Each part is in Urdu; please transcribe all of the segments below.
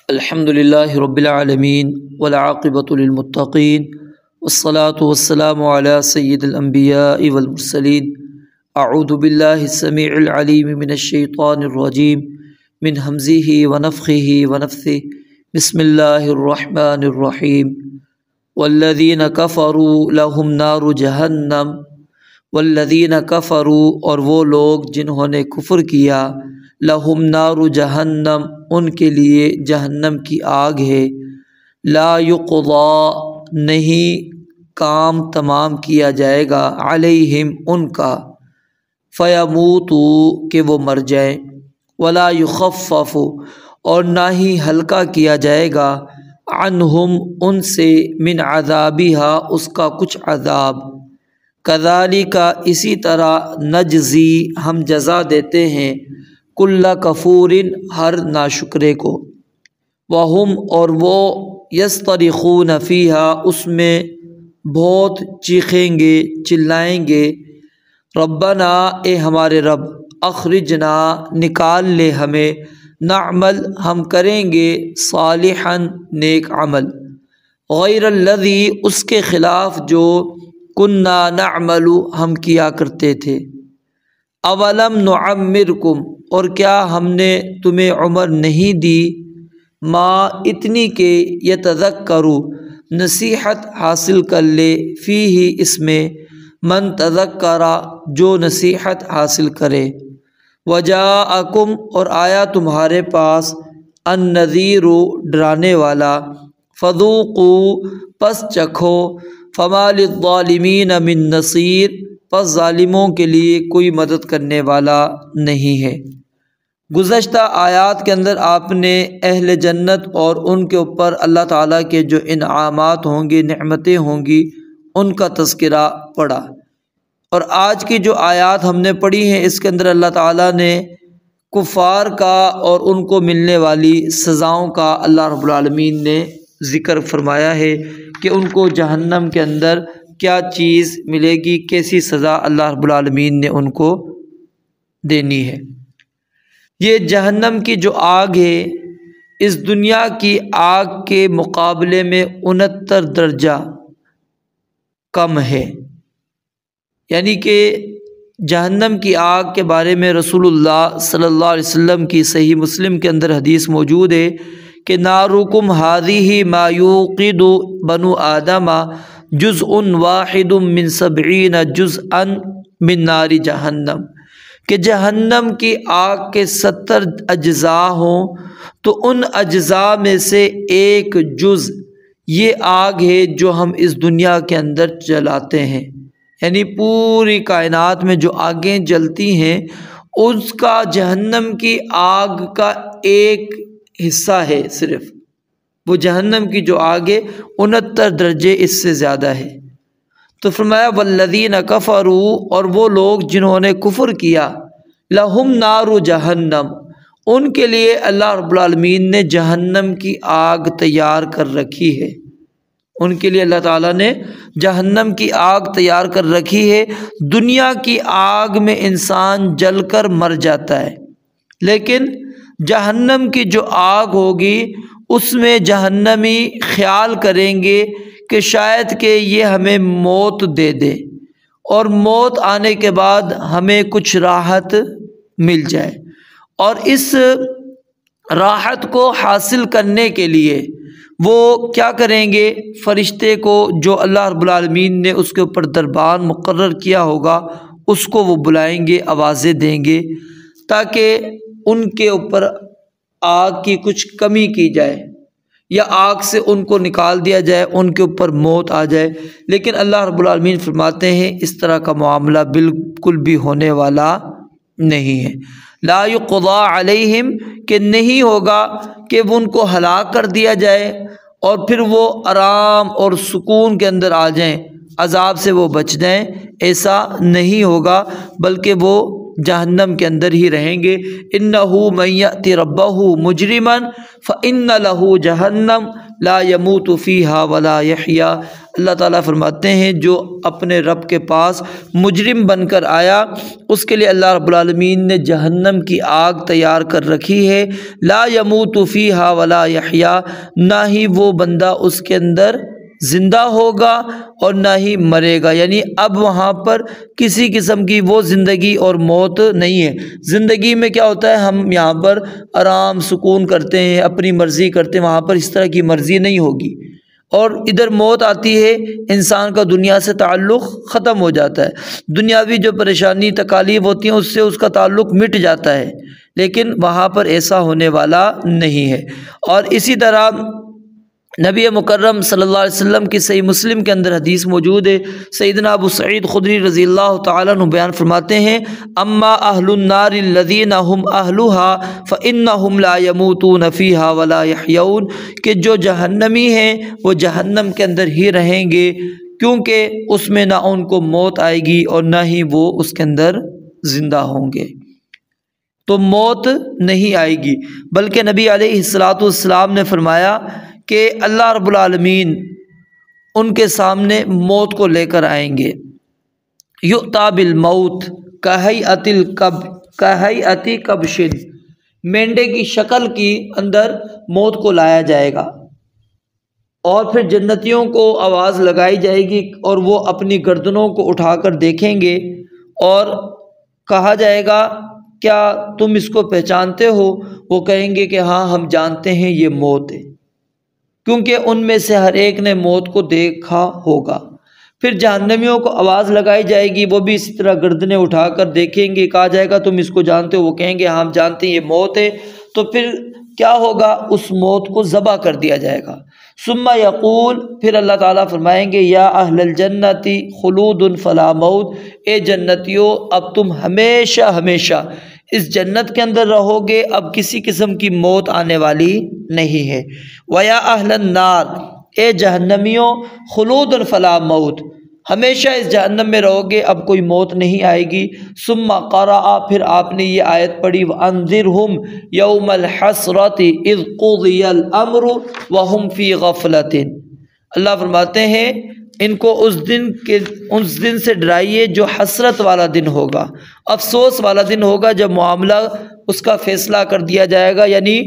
الحمد للہ رب العالمین والعاقبۃ للمتقین والصلاة والسلام علی سید الانبیاء والمرسلین اعوذ باللہ السمیع العلیم من الشیطان الرجیم من ہمزہ ونفخہ ونفثہ بسم اللہ الرحمن الرحیم والذین کفروا لہم نار جہنم والذین کفروا اور وہ لوگ جنہوں نے کفر کیا لہم نار جہنم ان کے لیے جہنم کی آگ ہے لا یقضی نہیں کام تمام کیا جائے گا علیہم ان کا فیموتوا کہ وہ مر جائیں ولا یخفف اور نہ ہی ہلکا کیا جائے گا عنہم ان سے من عذابہا اس کا کچھ عذاب کذالک اسی طرح نجزی ہم جزا دیتے ہیں کل کفور ہر ناشکرے کو وہم اور وہ یصطرخون فیہا اس میں بہت چیخیں گے چلائیں گے ربنا اے ہمارے رب اخرجنا نکال لے ہمیں نعمل ہم کریں گے صالحا نیک عمل غیر الذی اس کے خلاف جو کننا نعمل ہم کیا کرتے تھے اولم نعمرکم اور کیا ہم نے تمہیں عمر نہیں دی ما اتنی کہ یتذکروا نصیحت حاصل کر لے فیہ اس میں من تذکر جو نصیحت حاصل کرے وجاءکم اور آیا تمہارے پاس النذیر ڈرانے والا فذوقوا پس چکھو فما للظالمین من نصیر پس ظالموں کے لیے کوئی مدد کرنے والا نہیں ہے۔ گزشتہ آیات کے اندر آپ نے اہل جنت اور ان کے اوپر اللہ تعالیٰ کے جو انعامات ہوں گے نعمتیں ہوں گی ان کا تذکرہ پڑھا، اور آج کی جو آیات ہم نے پڑھی ہیں اس کے اندر اللہ تعالیٰ نے کفار کا اور ان کو ملنے والی سزاؤں کا اللہ رب العالمین نے ذکر فرمایا ہے کہ ان کو جہنم کے اندر کیا چیز ملے گی، کیسی سزا اللہ رب العالمین نے ان کو دینی ہے۔ یہ جہنم کی جو آگ ہے اس دنیا کی آگ کے مقابلے میں 69 درجہ کم ہے، یعنی کہ جہنم کی آگ کے بارے میں رسول اللہ صلی اللہ علیہ وسلم کی صحیح مسلم کے اندر حدیث موجود ہے کہ نارکم ہذہ ما یوقد بنو آدم جزء واحد من 70 جزءا من نار جہنم، کہ جہنم کی آگ کے 70 اجزاء ہوں تو ان اجزاء میں سے ایک جز یہ آگ ہے جو ہم اس دنیا کے اندر جلاتے ہیں، یعنی پوری کائنات میں جو آگیں جلتی ہیں اس کا جہنم کی آگ کا ایک حصہ ہے صرف، وہ جہنم کی جو آگ ہے 69 درجے اس سے زیادہ ہے۔ تو فرمایا والذین کفروا اور وہ لوگ جنہوں نے کفر کیا لہم نار جہنم ان کے لیے اللہ رب العالمین نے جہنم کی آگ تیار کر رکھی ہے، ان کے لیے اللہ تعالیٰ نے جہنم کی آگ تیار کر رکھی ہے۔ دنیا کی آگ میں انسان جل کر مر جاتا ہے، لیکن جہنم کی جو آگ ہوگی اس میں جہنمی خیال کریں گے کہ شاید کہ یہ ہمیں موت دے دے اور موت آنے کے بعد ہمیں کچھ راحت مل جائے، اور اس راحت کو حاصل کرنے کے لیے وہ کیا کریں گے، فرشتے کو جو اللہ رب العالمین نے اس کے اوپر دربان مقرر کیا ہوگا اس کو وہ بلائیں گے، آوازیں دیں گے تاکہ ان کے اوپر آگ کی کچھ کمی کی جائے یا آگ سے ان کو نکال دیا جائے، ان کے اوپر موت آ جائے، لیکن اللہ رب العالمین فرماتے ہیں اس طرح کا معاملہ بالکل بھی ہونے والا نہیں ہے۔ لا یقضی علیہم کہ نہیں ہوگا کہ وہ ان کو ہلاک کر دیا جائے اور پھر وہ آرام اور سکون کے اندر آ جائیں، عذاب سے وہ بچ جائیں، ایسا نہیں ہوگا، بلکہ وہ جہنم کے اندر ہی رہیں گے۔ انہ من یأتی ربہ مجرما فإن لہ جہنم لا یموت فیہا ولا یحیا، اللہ تعالیٰ فرماتے ہیں جو اپنے رب کے پاس مجرم بن کر آیا اس کے لیے اللہ رب العالمین نے جہنم کی آگ تیار کر رکھی ہے، لا یموت فیہا ولا یحیا، نہ ہی وہ بندہ اس کے اندر زندہ ہوگا اور نہ ہی مرے گا، یعنی اب وہاں پر کسی قسم کی وہ زندگی اور موت نہیں ہے۔ زندگی میں کیا ہوتا ہے، ہم یہاں پر آرام سکون کرتے ہیں، اپنی مرضی کرتے ہیں، وہاں پر اس طرح کی مرضی نہیں ہوگی، اور ادھر موت آتی ہے انسان کا دنیا سے تعلق ختم ہو جاتا ہے، دنیاوی جو پریشانی تکالیف ہوتی ہیں اس سے اس کا تعلق مٹ جاتا ہے، لیکن وہاں پر ایسا ہونے والا نہیں ہے۔ اور اسی طرح نبی مکرم صلی اللہ علیہ وسلم کی صحیح مسلم کے اندر حدیث موجود ہے، سیدنا ابو سعید خدری رضی اللہ تعالیٰ عنہ بیان فرماتے ہیں، اما اہل النار الذین هم اہلها فانہم لا یموتون فیہا ولا یحیون، کہ جو جہنمی ہیں وہ جہنم کے اندر ہی رہیں گے، کیونکہ اس میں نہ ان کو موت آئے گی اور نہ ہی وہ اس کے اندر زندہ ہوں گے، تو موت نہیں آئے گی۔ بلکہ نبی علیہ السلام نے فرمایا کہ اللہ رب العالمین ان کے سامنے موت کو لے کر آئیں گے، یؤتی بالموت کہیئۃ کبش، مینڈے کی شکل کی اندر موت کو لایا جائے گا، اور پھر جنتیوں کو آواز لگائی جائے گی اور وہ اپنی گردنوں کو اٹھا کر دیکھیں گے اور کہا جائے گا کیا تم اس کو پہچانتے ہو؟ وہ کہیں گے کہ ہاں ہم جانتے ہیں یہ موت ہے، کیونکہ ان میں سے ہر ایک نے موت کو دیکھا ہوگا۔ پھر جہنمیوں کو آواز لگائی جائے گی، وہ بھی اسی طرح گردنیں اٹھا کر دیکھیں گے، کہا جائے گا تم اس کو جانتے ہو؟ وہ کہیں گے ہاں ہم جانتے ہیں یہ موت ہے۔ تو پھر کیا ہوگا، اس موت کو ذبح کر دیا جائے گا۔ ثم یقول، پھر اللہ تعالیٰ فرمائیں گے یا اہل الجنت خلود فلا موت، اے جنتیوں اب تم ہمیشہ ہمیشہ اس جنت کے اندر رہو گے، اب کسی قسم کی موت آنے والی نہیں ہے۔ وَيَا أَهْلَ النَّارِ، اے جہنمیوں خلود فلا موت، ہمیشہ اس جہنم میں رہو گے، اب کوئی موت نہیں آئے گی۔ ثم قرأ، پھر آپ نے یہ آیت پڑھی وَأَنذِرْهُمْ يَوْمَ الْحَسْرَةِ إِذْ قُضِيَ الْأَمْرُ وَهُمْ فِي غَفْلَةٍ، اللہ فرماتے ہیں ان کو اس دن سے ڈرائیے جو حسرت والا دن ہوگا، افسوس والا دن ہوگا، جب معاملہ اس کا فیصلہ کر دیا جائے گا، یعنی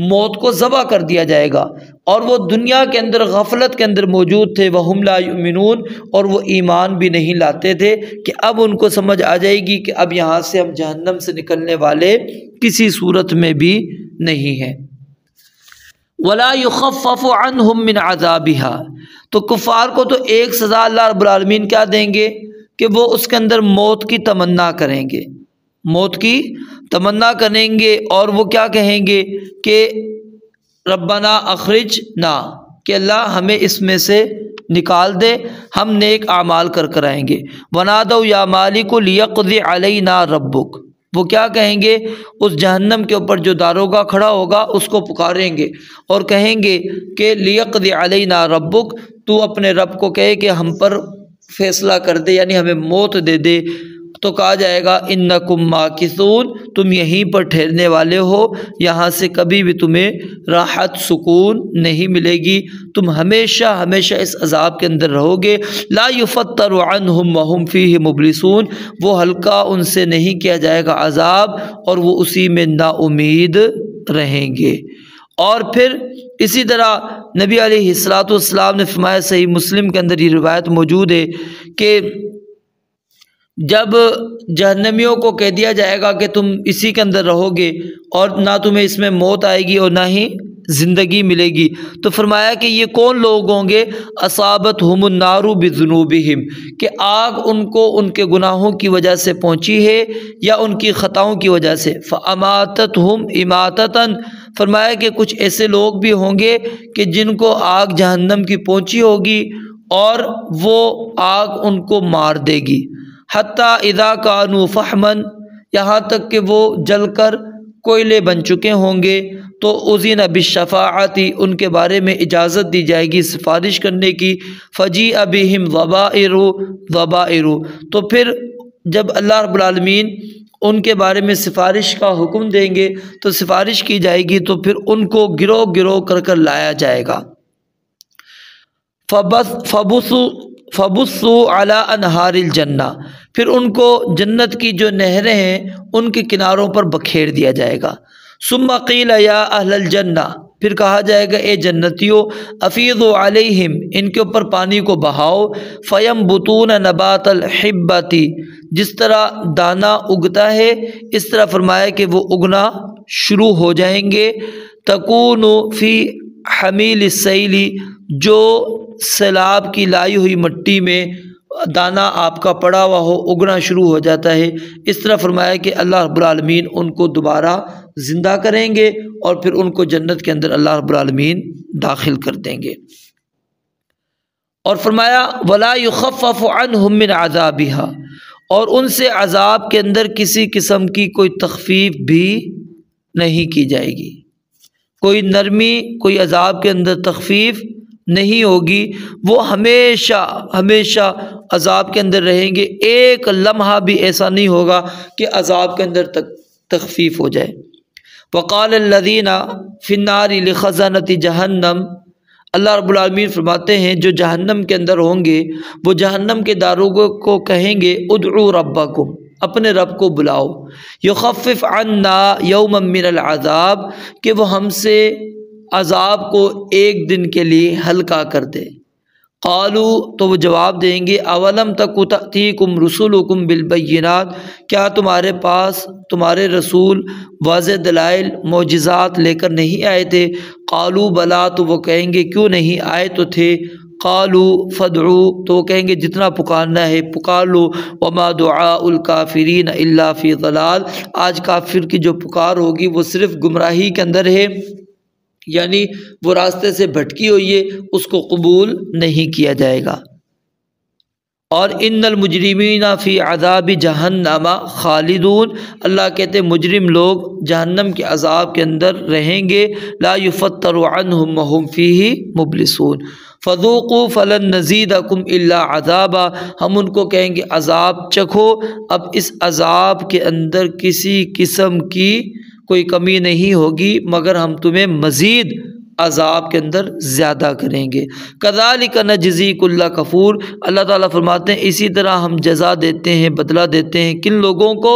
موت کو ذبح کر دیا جائے گا، اور وہ دنیا کے اندر غفلت کے اندر موجود تھے، وَهُمْ لَا يُؤْمِنُونَ، اور وہ ایمان بھی نہیں لاتے تھے، کہ اب ان کو سمجھ آ جائے گی کہ اب یہاں سے ہم جہنم سے نکلنے والے کسی صورت میں بھی نہیں ہیں۔ وَلَا يُخَفَّفُ عَنْهُمْ مِنْ عَذَابِهَا، تو کفار کو تو ایک سزا اللہ رب العالمین کیا دیں گے کہ وہ اس کے اندر موت کی تمنا کریں گے، موت کی تمنا کریں گے، اور وہ کیا کہیں گے کہ ربنا اخرجنا، کہ اللہ ہمیں اس میں سے نکال دے، ہم نیک اعمال کر آئیں گے۔ وَنَادَوْا يَا مَالِكُ لِيَقْضِ عَلَيْنَا رَبُّكَ، وہ کیا کہیں گے، اس جہنم کے اوپر جو داروغہ کھڑا ہوگا اس کو پکاریں گے اور کہیں گے کہ لیقضی علینا ربک، تو اپنے رب کو کہے کہ ہم پر فیصلہ کر دے، یعنی ہمیں موت دے دے۔ تو کہا جائے گا انکم ماکثون، تم یہیں پر ٹھہرنے والے ہو، یہاں سے کبھی بھی تمہیں راحت سکون نہیں ملے گی، تم ہمیشہ ہمیشہ اس عذاب کے اندر رہو گے۔ لا یفتر عنہم وہم فیہ مبلسون، وہ ہلکا ان سے نہیں کیا جائے گا عذاب، اور وہ اسی میں نا امید رہیں گے۔ اور پھر اسی طرح نبی علیہ السلام نے فرمایا، صحیح مسلم کے اندر یہ روایت موجود ہے کہ جب جہنمیوں کو کہہ دیا جائے گا کہ تم اسی کے اندر رہو گے اور نہ تمہیں اس میں موت آئے گی اور نہ ہی زندگی ملے گی، تو فرمایا کہ یہ کون لوگ ہوں گے، اصابتہم النار بذنوبہم، کہ آگ ان کو ان کے گناہوں کی وجہ سے پہنچی ہے یا ان کی خطاؤں کی وجہ سے، فاماتتہم اماتتاً، فرمایا کہ کچھ ایسے لوگ بھی ہوں گے کہ جن کو آگ جہنم کی پہنچی ہوگی اور وہ آگ ان کو مار دے گی، حتیٰ اذا کانوا فحماً، یہاں تک کہ وہ جل کر کوئلے بن چکے ہوں گے، تو اذن بالشفاعۃ، ان کے بارے میں اجازت دی جائے گی سفارش کرنے کی، فجیء بہم ضبائر، تو پھر جب اللہ رب العالمین ان کے بارے میں سفارش کا حکم دیں گے تو سفارش کی جائے گی، تو پھر ان کو گروہ گروہ کر لایا جائے گا۔ فبثوا علی انہار الجنہ، پھر ان کو جنت کی جو نہریں ہیں ان کے کناروں پر بکھیر دیا جائے گا۔ ثم قیل یا اہل الجنہ، پھر کہا جائے گا اے جنتیوں، افیضوا علیہم، ان کے اوپر پانی کو بہاؤ، فینبتون نبات الحبۃ، جس طرح دانہ اگتا ہے اس طرح فرمایا کہ وہ اگنا شروع ہو جائیں گے۔ تکون فی حمیل السیل، جو سیلاب کی لائی ہوئی مٹی میں دانہ آپ کا پڑا ہوا ہو اگنا شروع ہو جاتا ہے، اس طرح فرمایا کہ اللہ رب العالمین ان کو دوبارہ زندہ کریں گے اور پھر ان کو جنت کے اندر اللہ رب العالمین داخل کر دیں گے۔ اور فرمایا وَلَا يُخَفَّفُ عَنْهُم مِّنْ عَذَابِهَا، اور ان سے عذاب کے اندر کسی قسم کی کوئی تخفیف بھی نہیں کی جائے گی، کوئی نرمی، کوئی عذاب کے اندر تخفیف نہیں ہوگی، وہ ہمیشہ ہمیشہ عذاب کے اندر رہیں گے، ایک لمحہ بھی ایسا نہیں ہوگا کہ عذاب کے اندر تخفیف ہو جائے۔ وقال الذین فی النار لخزنۃ جہنم، اللہ رب العالمین فرماتے ہیں جو جہنم کے اندر ہوں گے وہ جہنم کے داروغوں کو کہیں گے ادعوا ربکم، اپنے رب کو بلاؤ، یخفف عنا یوما من العذاب، کہ وہ ہم سے عذاب کو ایک دن کے لیے ہلکا کر دے۔ قالوا، تو وہ جواب دیں گے اولم تک تأتیکم رسولکم بالبینات، کیا تمہارے پاس تمہارے رسول واضح دلائل معجزات لے کر نہیں آئے تھے؟ قالوا بلا، تو وہ کہیں گے کیوں نہیں آئے تو تھے۔ قالوا فادعوا، تو وہ کہیں گے جتنا پکارنا ہے پکار لو، وما دعاء الکافرین الا فی ضلال، آج کافر کی جو پکار ہوگی وہ صرف گمراہی کے اندر ہے، یعنی وہ راستے سے بھٹکی ہوئی ہے، اس کو قبول نہیں کیا جائے گا۔ اور ان المجرمین فی عذاب جہنم خالدون، اللہ کہتے ہیں مجرم لوگ جہنم کے عذاب کے اندر رہیں گے، لا یفتر عنہم وہم فیہ مبلسون، فذوقوا فلن نزیدکم الا عذابا، ہم ان کو کہیں گے عذاب چکھو، اب اس عذاب کے اندر کسی قسم کی کوئی کمی نہیں ہوگی مگر ہم تمہیں مزید عذاب کے اندر زیادہ کریں گے۔ کذالک نجزی کل کفور، اللہ تعالیٰ فرماتے ہیں اسی طرح ہم جزا دیتے ہیں، بدلہ دیتے ہیں کن لوگوں کو،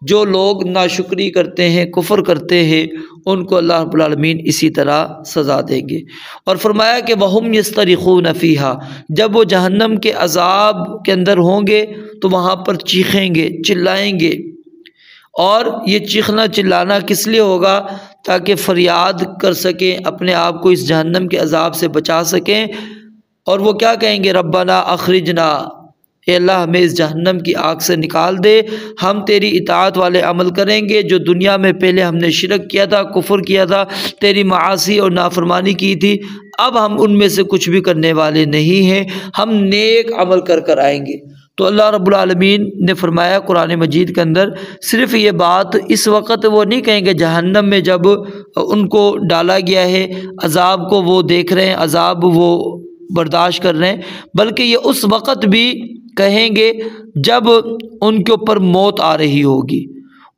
جو لوگ ناشکری کرتے ہیں، کفر کرتے ہیں، ان کو اللہ رب العالمین اسی طرح سزا دیں گے۔ اور فرمایا کہ وَهُمْ يَسْتَرِخُونَ فِيهَا، جب وہ جہنم کے عذاب کے اندر ہوں گے تو وہاں پر چیخیں گے، چلائیں گے، اور یہ چیخنا چلانا کس لیے ہوگا؟ تاکہ فریاد کر سکیں، اپنے آپ کو اس جہنم کے عذاب سے بچا سکیں۔ اور وہ کیا کہیں گے؟ ربنا اخرجنا، اے اللہ ہمیں اس جہنم کی آگ سے نکال دے، ہم تیری اطاعت والے عمل کریں گے، جو دنیا میں پہلے ہم نے شرک کیا تھا، کفر کیا تھا، تیری معاصی اور نافرمانی کی تھی، اب ہم ان میں سے کچھ بھی کرنے والے نہیں ہیں، ہم نیک عمل کر کر آئیں گے۔ تو اللہ رب العالمین نے فرمایا قرآن مجید کے اندر صرف یہ بات اس وقت وہ نہیں کہیں گے جہنم میں جب ان کو ڈالا گیا ہے، عذاب کو وہ دیکھ رہے ہیں، عذاب وہ برداشت کر رہے ہیں، بلکہ یہ اس وقت بھی کہیں گے جب ان کے اوپر موت آ رہی ہوگی،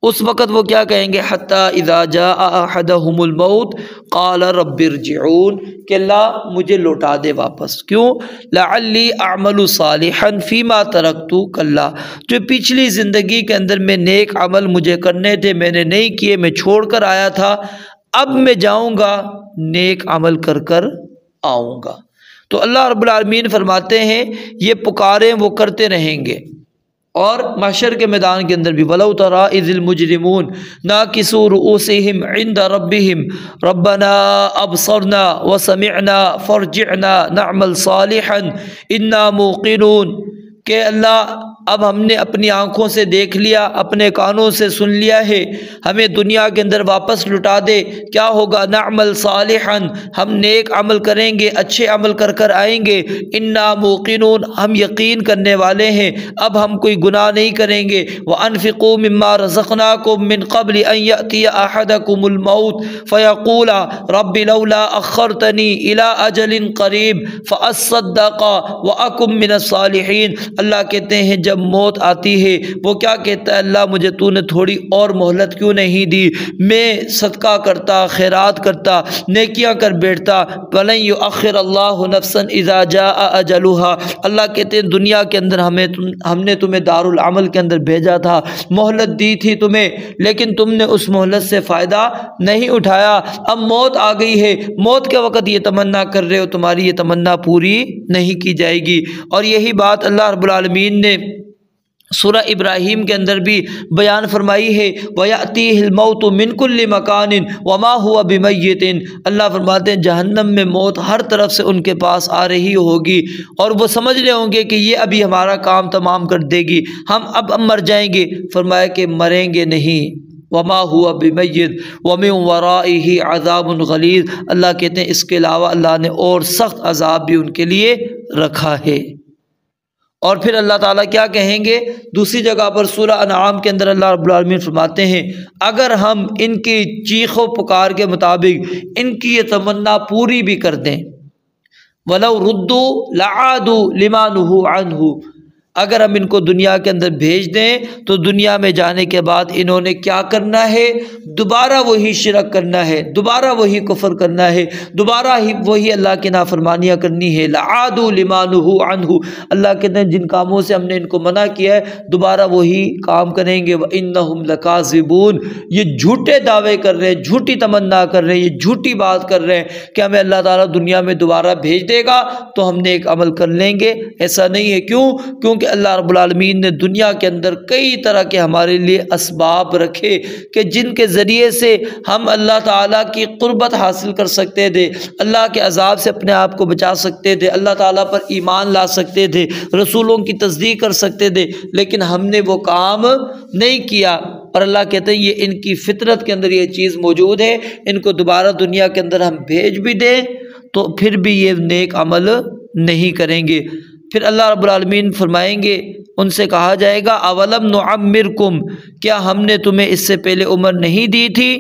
اس وقت وہ کیا کہیں گے؟ حتیٰ اذا جاء احدهم الموت قال رب ارجعون، کہ اللہ مجھے لوٹا دے واپس، کیوں؟ لعلی اعمل صالحا فیما ترکت، کلا، جو پچھلی زندگی کے اندر میں نیک عمل مجھے کرنے تھے میں نے نہیں کیے، میں چھوڑ کر آیا تھا، اب میں جاؤں گا نیک عمل کر کر آؤں گا۔ تو اللہ رب العالمین فرماتے ہیں یہ پکاریں وہ کرتے رہیں گے، اور محشر کے میدان کے اندر بھی وَلَوْ تَرَىٰ إِذِ الْمُجْرِمُونَ نَاكِسُو رُؤُوسِهِمْ عِنْدَ رَبِّهِمْ رَبَّنَا أَبْصَرْنَا وَسَمِعْنَا فَارْجِعْنَا نَعْمَلْ صَالِحًا إِنَّا مُوقِنُونَ، کہ اللہ اب ہم نے اپنی آنکھوں سے دیکھ لیا، اپنے کانوں سے سن لیا ہے، ہمیں دنیا کے اندر واپس لٹا دے، کیا ہوگا؟ نعمل صالحا، ہم نیک عمل کریں گے، اچھے عمل کر کر آئیں گے، انا موقنون، ہم یقین کرنے والے ہیں، اب ہم کوئی گناہ نہیں کریں گے۔ وانفقوا مما رزقناکم من قبل ان یأتی احدکم الموت فیقول رب لولا اخرتنی الى اجل قریب فاصدق واکن من الصالحین، اللہ کہتے ہیں جب جب موت آتی ہے وہ کیا کہتا ہے؟ اللہ مجھے تو نے تھوڑی اور مہلت کیوں نہیں دی، میں صدقہ کرتا، خیرات کرتا، نیکیاں کر بیٹھتا۔ وَلَن يُؤَخِّرَ اللَّهُ نَفْسًا إِذَا جَاءَ أَجَلُهَا، اللہ کہتے ہیں دنیا کے اندر ہم نے تمہیں دارالعمل کے اندر بھیجا تھا، مہلت دی تھی تمہیں، لیکن تم نے اس مہلت سے فائدہ نہیں اٹھایا۔ اب موت آ گئی ہے، موت کے وقت یہ تمنا کر رہے ہو، تمہاری یہ تمنا پوری نہیں کی جائے گی۔ اور یہی بات اللہ رب العالمین نے سورہ ابراہیم کے اندر بھی بیان فرمائی ہے، وَيَأْتِيهِ الْمَوْتُ مِنْ كُلِّ مَكَانٍ وَمَا هُوَ بِمَيِّتٍ، اللہ فرماتے ہیں جہنم میں موت ہر طرف سے ان کے پاس آ رہی ہوگی، اور وہ سمجھ رہے ہوں گے کہ یہ ابھی ہمارا کام تمام کر دے گی، ہم اب مر جائیں گے۔ فرمایا کہ مریں گے نہیں، وما ہوا بمیت ومن ورائہ عذاب غلیظ، اللہ کہتے ہیں اس کے علاوہ اللہ نے اور سخت عذاب بھی ان کے لیے رکھا ہے۔ اور پھر اللہ تعالیٰ کیا کہیں گے دوسری جگہ پر سورہ انعام کے اندر اللہ رب العالمین فرماتے ہیں اگر ہم ان کی چیخ و پکار کے مطابق ان کی یہ تمنا پوری بھی کر دیں، وَلَوْ رُدُّوا لَعَادُوا لِمَا نُهُوا عَنْهُ، اگر ہم ان کو دنیا کے اندر بھیج دیں تو دنیا میں جانے کے بعد انہوں نے کیا کرنا ہے؟ دوبارہ وہی شرک کرنا ہے، دوبارہ وہی کفر کرنا ہے، دوبارہ ہی وہی اللہ کی نافرمانیاں کرنی ہے۔ لَعَادُوا لِمَا نُهُوا عَنْهُ، اللہ کہتے ہیں جن کاموں سے ہم نے ان کو منع کیا ہے دوبارہ وہی کام کریں گے۔ وَإِنَّهُمْ لَكَاذِبُونَ، یہ جھوٹے دعوے کر رہے ہیں، جھوٹی تمنا کر رہے ہیں، یہ جھوٹی بات کر رہے ہیں کہ ہمیں اللہ تعالیٰ دنیا میں دوبارہ بھیج دے گا تو ہم نے ایک عمل کر لیں گے۔ ایسا نہیں ہے، کیوں؟ کیونکہ اللہ رب العالمین نے دنیا کے اندر کئی طرح کے ہمارے لیے اسباب رکھے کہ جن کے ذریعے سے ہم اللہ تعالیٰ کی قربت حاصل کر سکتے تھے، اللہ کے عذاب سے اپنے آپ کو بچا سکتے تھے، اللہ تعالیٰ پر ایمان لا سکتے تھے، رسولوں کی تصدیق کر سکتے تھے، لیکن ہم نے وہ کام نہیں کیا۔ اور اللہ کہتے ہیں یہ ان کی فطرت کے اندر یہ چیز موجود ہے، ان کو دوبارہ دنیا کے اندر ہم بھیج بھی دیں تو پھر بھی یہ نیک عمل نہیں کریں گے۔ پھر اللہ رب العالمین فرمائیں گے، ان سے کہا جائے گا اولم نعمرکم، کیا ہم نے تمہیں اس سے پہلے عمر نہیں دی تھی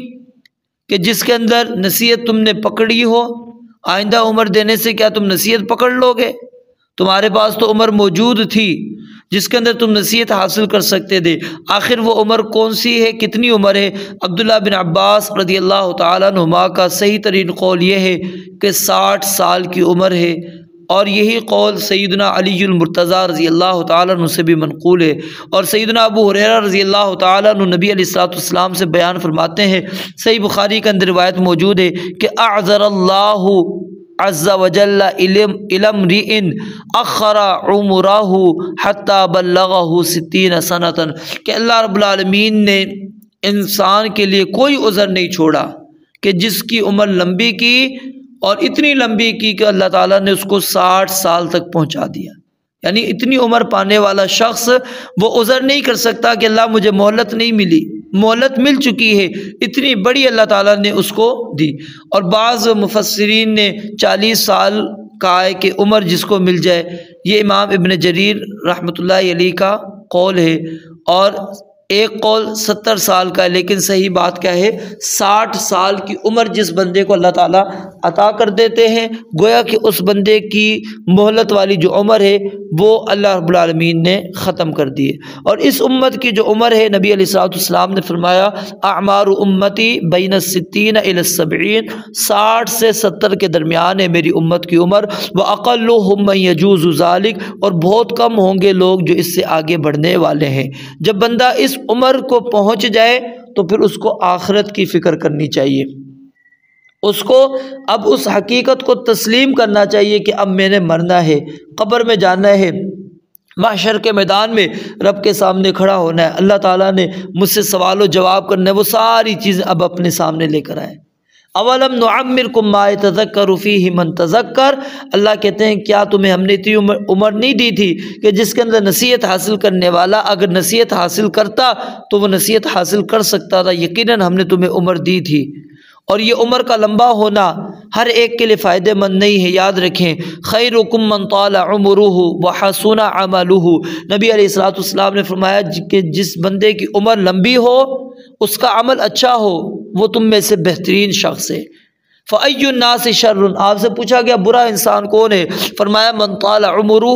کہ جس کے اندر نصیحت تم نے پکڑی ہو؟ آئندہ عمر دینے سے کیا تم نصیحت پکڑ لو گے؟ تمہارے پاس تو عمر موجود تھی جس کے اندر تم نصیحت حاصل کر سکتے تھے۔ آخر وہ عمر کون سی ہے، کتنی عمر ہے؟ عبداللہ بن عباس رضی اللہ تعالیٰ عنہما کا صحیح ترین قول یہ ہے کہ 60 سال کی عمر ہے، اور یہی قول سیدنا علی المرتضیٰ رضی اللہ تعالیٰ عنہ سے بھی منقول ہے۔ اور سیدنا ابو ہریرہ رضی اللہ تعالیٰ عنہ نبی علیہ السلام سے بیان فرماتے ہیں، صحیح بخاری کے اندر روایت موجود ہے کہ اعذر اللہ عز وجل الی امرئ اخر عمرہ حتی بلغہ 60 سنۃ، کہ اللہ رب العالمین نے انسان کے لیے کوئی عذر نہیں چھوڑا کہ جس کی عمر لمبی کی اور اتنی لمبی کی کہ اللہ تعالیٰ نے اس کو 60 سال تک پہنچا دیا۔ یعنی اتنی عمر پانے والا شخص وہ عذر نہیں کر سکتا کہ اللہ مجھے مہلت نہیں ملی، مہلت مل چکی ہے، اتنی بڑی اللہ تعالیٰ نے اس کو دی۔ اور بعض مفسرین نے 40 سال کہا ہے کہ عمر جس کو مل جائے، یہ امام ابن جریر رحمۃ اللہ علیہ کا قول ہے، اور ایک قول 70 سال کا ہے، لیکن صحیح بات کیا ہے 60 سال کی عمر جس بندے کو اللہ تعالیٰ عطا کر دیتے ہیں، گویا کہ اس بندے کی مہلت والی جو عمر ہے وہ اللہ رب العالمین نے ختم کر دی ہے۔ اور اس امت کی جو عمر ہے نبی علیہ السلام نے فرمایا اعمار امتی بین 60 الی 70، 60 سے 70 کے درمیان ہے میری امت کی عمر، واقلهم من یجوز ذلک، اور بہت کم ہوں گے لوگ جو اس سے آگے بڑھنے والے ہیں۔ جب بندہ اس عمر کو پہنچ جائے تو پھر اس کو آخرت کی فکر کرنی چاہیے، اس کو اب اس حقیقت کو تسلیم کرنا چاہیے کہ اب میں نے مرنا ہے، قبر میں جانا ہے، محشر کے میدان میں رب کے سامنے کھڑا ہونا ہے، اللہ تعالیٰ نے مجھ سے سوال و جواب کرنا ہے، وہ ساری چیزیں اب اپنے سامنے لے کر آئے۔ اولم نعمرکم ما یتذکر فیہ من تذکر، اللہ کہتے ہیں کیا تمہیں ہم نے اتنی عمر نہیں دی تھی کہ جس کے اندر نصیحت حاصل کرنے والا اگر نصیحت حاصل کرتا تو وہ نصیحت حاصل کر سکتا تھا؟ یقیناً ہم نے تمہیں عمر دی تھی، اور یہ عمر کا لمبا ہونا ہر ایک کے لیے فائدہ مند نہیں ہے، یاد رکھیں خیرکم من طال عمرہ وحسن عملہ، نبی علیہ السلام نے فرمایا کہ جس بندے کی عمر لمبی ہو اس کا عمل اچھا ہو وہ تم میں سے بہترین شخص ہے۔ فَأَيُّ النَّاسِ شَرٌ، آپ سے پوچھا گیا برا انسان کون ہے؟ فرمایا من طال عمرہ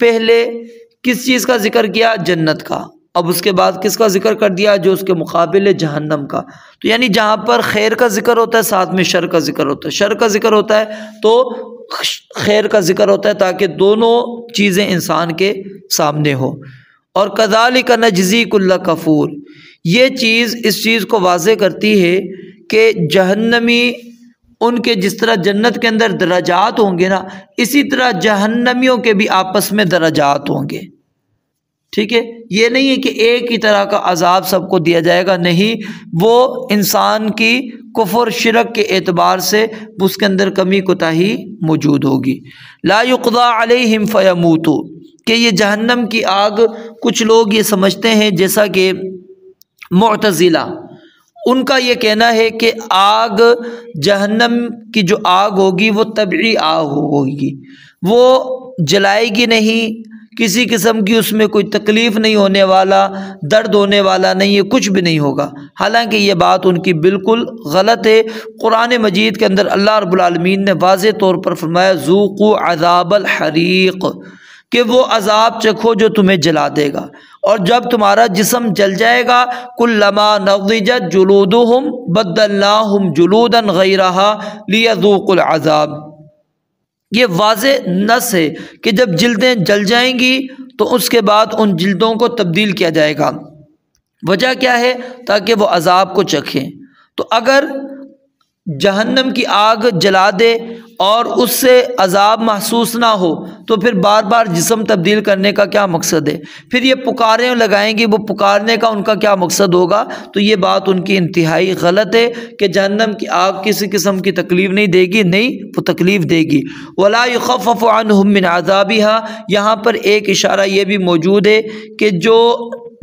پہلے کس چیز کا ذکر کیا؟ جنت کا. اب اس کے بعد کس کا ذکر کر دیا؟ جو اس کے مقابل ہے جہنم کا. تو یعنی جہاں پر خیر کا ذکر ہوتا ہے ساتھ میں شر کا ذکر ہوتا ہے، شر کا ذکر ہوتا ہے تو خیر کا ذکر ہوتا ہے، تاکہ دونوں چیزیں انسان کے سامنے ہو. اور کذالک نجزی کل کفور، یہ چیز اس چیز کو واضح کرتی ہے کہ جہنمی ان کے جس طرح جنت کے اندر درجات ہوں گے نا، اسی طرح جہنمیوں کے بھی آپس میں درجات ہوں گے. ٹھیک ہے، یہ نہیں ہے کہ ایک ہی طرح کا عذاب سب کو دیا جائے گا، نہیں، وہ انسان کی کفر شرک کے اعتبار سے اس کے اندر کمی کوتاہی موجود ہوگی. لا یقضى علیہم فیموتوا، کہ یہ جہنم کی آگ، کچھ لوگ یہ سمجھتے ہیں جیسا کہ معتزلہ، ان کا یہ کہنا ہے کہ آگ، جہنم کی جو آگ ہوگی وہ طبعی آگ ہوگی، وہ جلائے گی نہیں، کسی قسم کی اس میں کوئی تکلیف نہیں ہونے والا، درد ہونے والا نہیں ہے، کچھ بھی نہیں ہوگا. حالانکہ یہ بات ان کی بالکل غلط ہے. قرآن مجید کے اندر اللہ رب العالمین نے واضح طور پر فرمایا ذوقوا عذاب الحریق، کہ وہ عذاب چکھو جو تمہیں جلا دے گا. اور جب تمہارا جسم جل جائے گا، کلما نضجت جلودہم بدلناہم جلودا غیرہا لیذوقوا العذاب، یہ واضح نص ہے کہ جب جلدیں جل جائیں گی تو اس کے بعد ان جلدوں کو تبدیل کیا جائے گا. وجہ کیا ہے؟ تاکہ وہ عذاب کو چکھیں. تو اگر جہنم کی آگ جلا دے اور اس سے عذاب محسوس نہ ہو تو پھر بار بار جسم تبدیل کرنے کا کیا مقصد ہے؟ پھر یہ پکاریں لگائیں گی، وہ پکارنے کا ان کا کیا مقصد ہوگا؟ تو یہ بات ان کی انتہائی غلط ہے کہ جہنم کی آگ کسی قسم کی تکلیف نہیں دے گی، نہیں، وہ تکلیف دے گی. ولا یخفف عنہم من عذابها، یہاں پر ایک اشارہ یہ بھی موجود ہے کہ جو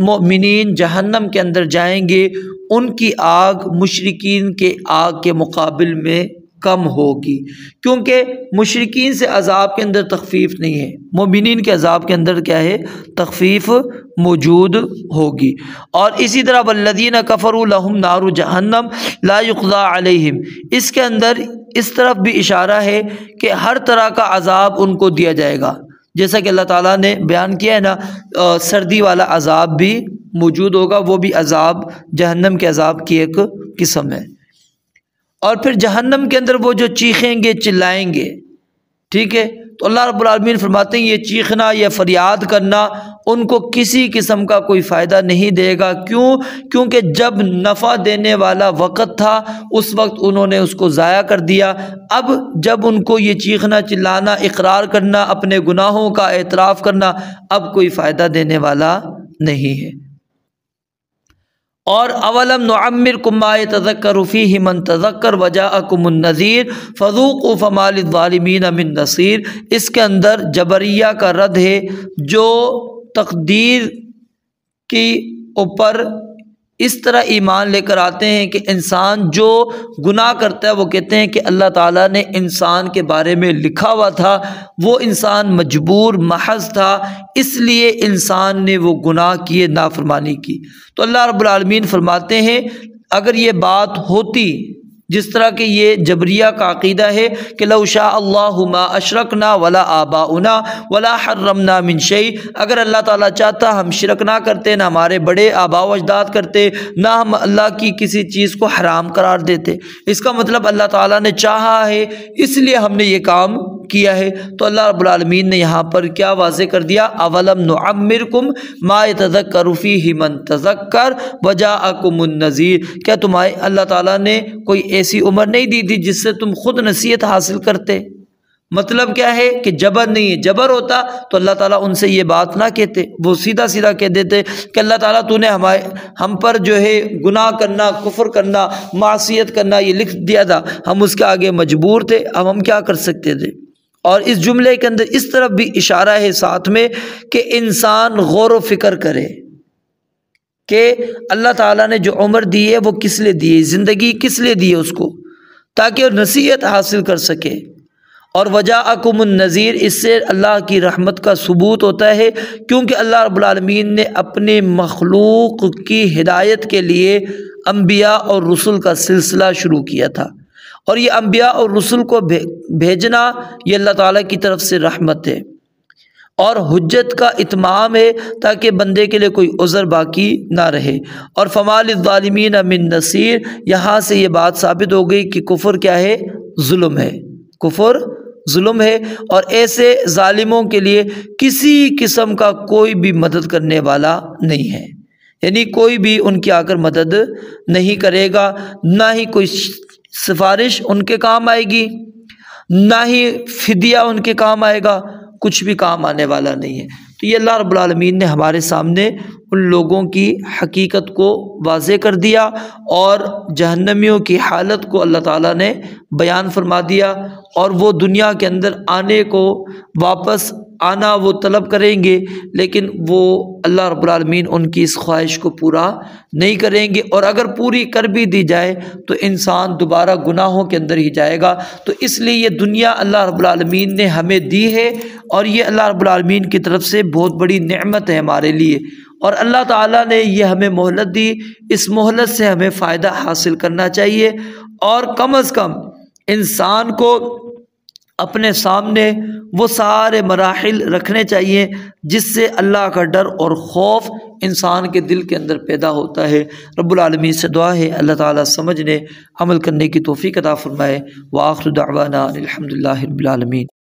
مومنین جہنم کے اندر جائیں گے ان کی آگ مشرکین کے آگ کے مقابل میں کم ہوگی، کیونکہ مشرکین سے عذاب کے اندر تخفیف نہیں ہے، مومنین کے عذاب کے اندر کیا ہے؟ تخفیف موجود ہوگی. اور اسی طرح والذین کفروا لہم نار جہنم لا یقضى علیہم، اس کے اندر اس طرف بھی اشارہ ہے کہ ہر طرح کا عذاب ان کو دیا جائے گا، جیسا کہ اللہ تعالیٰ نے بیان کیا ہے نا، سردی والا عذاب بھی موجود ہوگا، وہ بھی عذاب جہنم کے عذاب کی ایک قسم ہے. اور پھر جہنم کے اندر وہ جو چیخیں گے، چلائیں گے، ٹھیک ہے، تو اللہ رب العالمین فرماتے ہیں یہ چیخنا، یہ فریاد کرنا ان کو کسی قسم کا کوئی فائدہ نہیں دے گا. کیونکہ جب نفع دینے والا وقت تھا اس وقت انہوں نے اس کو ضائع کر دیا. اب جب ان کو یہ چیخنا، چلانا، اقرار کرنا، اپنے گناہوں کا اعتراف کرنا اب کوئی فائدہ دینے والا نہیں ہے. اور اولم نعمرکم ما یتذکر فیہ من تذکر وجاءکم النذیر فذوقوا فما للظالمین من نصیر، اس کے اندر جبریہ کا رد ہے جو تقدیر کی اوپر اس طرح ایمان لے کر آتے ہیں کہ انسان جو گناہ کرتا ہے وہ کہتے ہیں کہ اللہ تعالیٰ نے انسان کے بارے میں لکھا ہوا تھا، وہ انسان مجبور محض تھا، اس لیے انسان نے وہ گناہ کیے، نافرمانی کی. تو اللہ رب العالمین فرماتے ہیں اگر یہ بات ہوتی جس طرح کہ یہ جبریہ کا عقیدہ ہے کہ لو شاء اللہ ما اشرکنا ولا آباؤنا ولا حرمنا من شیء، اگر اللہ تعالیٰ چاہتا ہم شرک نہ کرتے، نہ ہمارے بڑے آباء و اجداد کرتے، نہ ہم اللہ کی کسی چیز کو حرام قرار دیتے. اس کا مطلب اللہ تعالیٰ نے چاہا ہے اس لیے ہم نے یہ کام کیا ہے. تو اللہ رب العالمین نے یہاں پر کیا واضح کر دیا؟ اولم نعمرکم ما یتذکر فیہ من تذکر وجاءکم النذیر، کیا تمہیں اللہ تعالیٰ نے کوئی ایسی عمر نہیں دی تھی جس سے تم خود نصیحت حاصل کرتے؟ مطلب کیا ہے کہ جبر نہیں ہے، جبر ہوتا تو اللہ تعالیٰ ان سے یہ بات نہ کہتے، وہ سیدھا سیدھا کہہ دیتے کہ اللہ تعالیٰ تو نے ہم پر جو ہے گناہ کرنا، کفر کرنا، معصیت کرنا یہ لکھ دیا تھا، ہم اس کے آگے مجبور تھے، اب ہم کیا کر سکتے تھے. اور اس جملے کے اندر اس طرف بھی اشارہ ہے ساتھ میں کہ انسان غور و فکر کرے کہ اللہ تعالیٰ نے جو عمر دی ہے وہ کس لیے دی ہے، زندگی کس لیے دی ہے اس کو، تاکہ وہ نصیحت حاصل کر سکے. اور وجاءکم النذیر، اس سے اللہ کی رحمت کا ثبوت ہوتا ہے، کیونکہ اللہ رب العالمین نے اپنے مخلوق کی ہدایت کے لیے انبیاء اور رسل کا سلسلہ شروع کیا تھا، اور یہ انبیاء اور رسل کو بھیجنا یہ اللہ تعالیٰ کی طرف سے رحمت ہے. اور حجت کا اتمام ہے تاکہ بندے کے لیے کوئی عذر باقی نہ رہے۔ اور فما للظالمین من نصیر، یہاں سے یہ بات ثابت ہو گئی کہ کفر کیا ہے؟ ظلم ہے، کفر ظلم ہے، اور ایسے ظالموں کے لیے کسی قسم کا کوئی بھی مدد کرنے والا نہیں ہے، یعنی کوئی بھی ان کی آ کر مدد نہیں کرے گا، نہ ہی کوئی سفارش ان کے کام آئے گی، نہ ہی فدیہ ان کے کام آئے گا، کچھ بھی کام آنے والا نہیں ہے۔ تو یہ اللہ رب العالمین نے ہمارے سامنے ان لوگوں کی حقیقت کو واضح کر دیا، اور جہنمیوں کی حالت کو اللہ تعالیٰ نے بیان فرما دیا، اور وہ دنیا کے اندر آنے کو، واپس آنا وہ طلب کریں گے، لیکن وہ اللہ رب العالمین ان کی اس خواہش کو پورا نہیں کریں گے، اور اگر پوری کر بھی دی جائے تو انسان دوبارہ گناہوں کے اندر ہی جائے گا۔ تو اس لیے یہ دنیا اللہ رب العالمین نے ہمیں دی ہے، اور یہ اللہ رب العالمین کی طرف سے بہت بڑی نعمت ہے ہمارے لیے، اور اللہ تعالیٰ نے یہ ہمیں مہلت دی، اس مہلت سے ہمیں فائدہ حاصل کرنا چاہیے، اور کم از کم انسان کو اپنے سامنے وہ سارے مراحل رکھنے چاہیے جس سے اللہ کا ڈر اور خوف انسان کے دل کے اندر پیدا ہوتا ہے۔ رب العالمین سے دعا ہے اللہ تعالیٰ سمجھنے، عمل کرنے کی توفیق عطا فرمائے۔ وآخر دعوانا الحمدللہ رب العالمین۔